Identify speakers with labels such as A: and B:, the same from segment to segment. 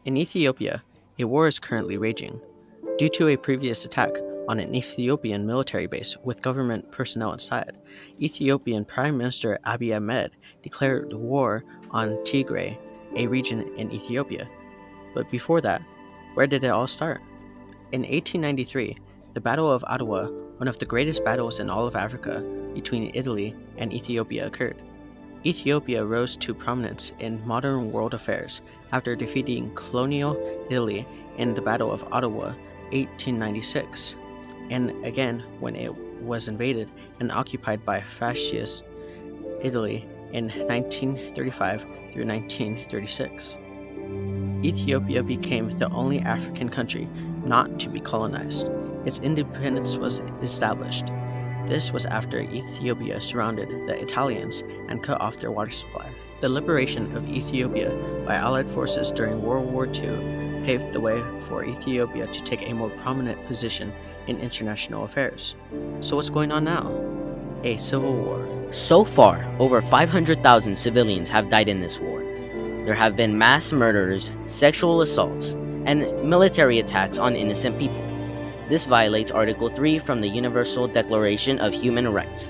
A: In Ethiopia, a war is currently raging. Due to a previous attack on an Ethiopian military base with government personnel inside, Ethiopian Prime Minister Abiy Ahmed declared war on Tigray, a region in Ethiopia. But before that, where did it all start? In 1893, the Battle of Ottawa, one of the greatest battles in all of Africa between Italy and Ethiopia, occurred. Ethiopia rose to prominence in modern world affairs after defeating colonial Italy in the Battle of Ottawa 1896, and again when it was invaded and occupied by fascist Italy in 1935 through 1936. Ethiopia became the only African country not to be colonized. Its independence was established. This was after Ethiopia surrounded the Italians and cut off their water supply. The liberation of Ethiopia by Allied forces during World War II paved the way for Ethiopia to take a more prominent position in international affairs. So what's going on now? A civil war.
B: So far, over 500,000 civilians have died in this war. There have been mass murders, sexual assaults, and military attacks on innocent people. This violates Article 3 from the Universal Declaration of Human Rights,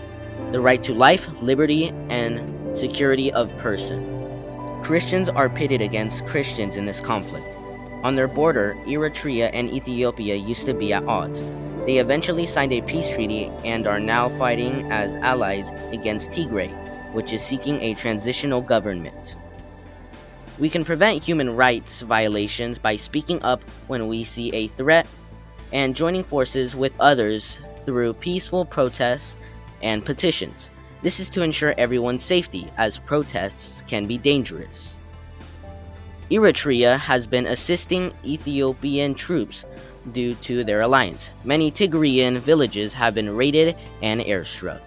B: the right to life, liberty, and security of person. Christians are pitted against Christians in this conflict. On their border, Eritrea and Ethiopia used to be at odds. They eventually signed a peace treaty and are now fighting as allies against Tigray, which is seeking a transitional government. We can prevent human rights violations by speaking up when we see a threat and joining forces with others through peaceful protests and petitions. This is to ensure everyone's safety, as protests can be dangerous. Eritrea has been assisting Ethiopian troops due to their alliance. Many Tigrayan villages have been raided and airstruck.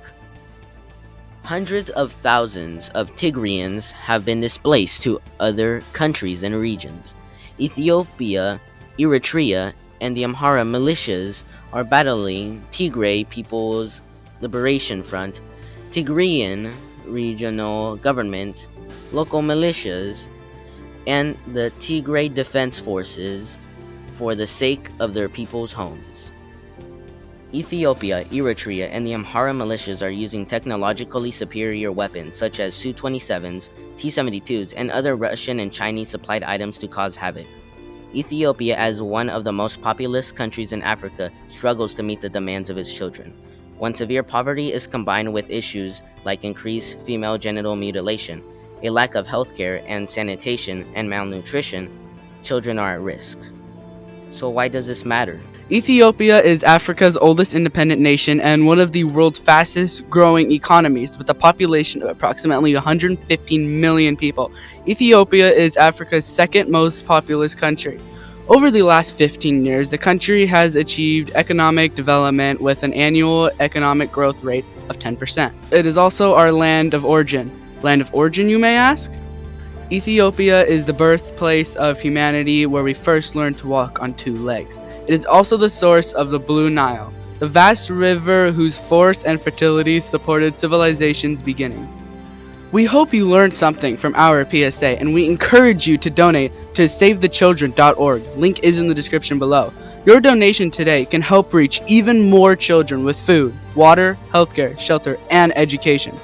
B: Hundreds of thousands of Tigrayans have been displaced to other countries and regions. Ethiopia, Eritrea, and the Amhara Militias are battling Tigray People's Liberation Front, Tigrayan Regional Government, local militias, and the Tigray Defense Forces for the sake of their people's homes. Ethiopia, Eritrea, and the Amhara militias are using technologically superior weapons such as Su-27s, T-72s, and other Russian and Chinese supplied items to cause havoc. Ethiopia, as one of the most populous countries in Africa, struggles to meet the demands of its children. When severe poverty is combined with issues like increased female genital mutilation, a lack of healthcare and sanitation, and malnutrition, children are at risk. So why does this matter?
C: Ethiopia is Africa's oldest independent nation and one of the world's fastest growing economies, with a population of approximately 115 million people. Ethiopia is Africa's second most populous country. Over the last 15 years, the country has achieved economic development with an annual economic growth rate of 10%. It is also our land of origin. Land of origin, you may ask? Ethiopia is the birthplace of humanity, where we first learned to walk on two legs. It is also the source of the Blue Nile, the vast river whose force and fertility supported civilization's beginnings. We hope you learned something from our PSA, and we encourage you to donate to SaveTheChildren.org. Link is in the description below. Your donation today can help reach even more children with food, water, healthcare, shelter, and education.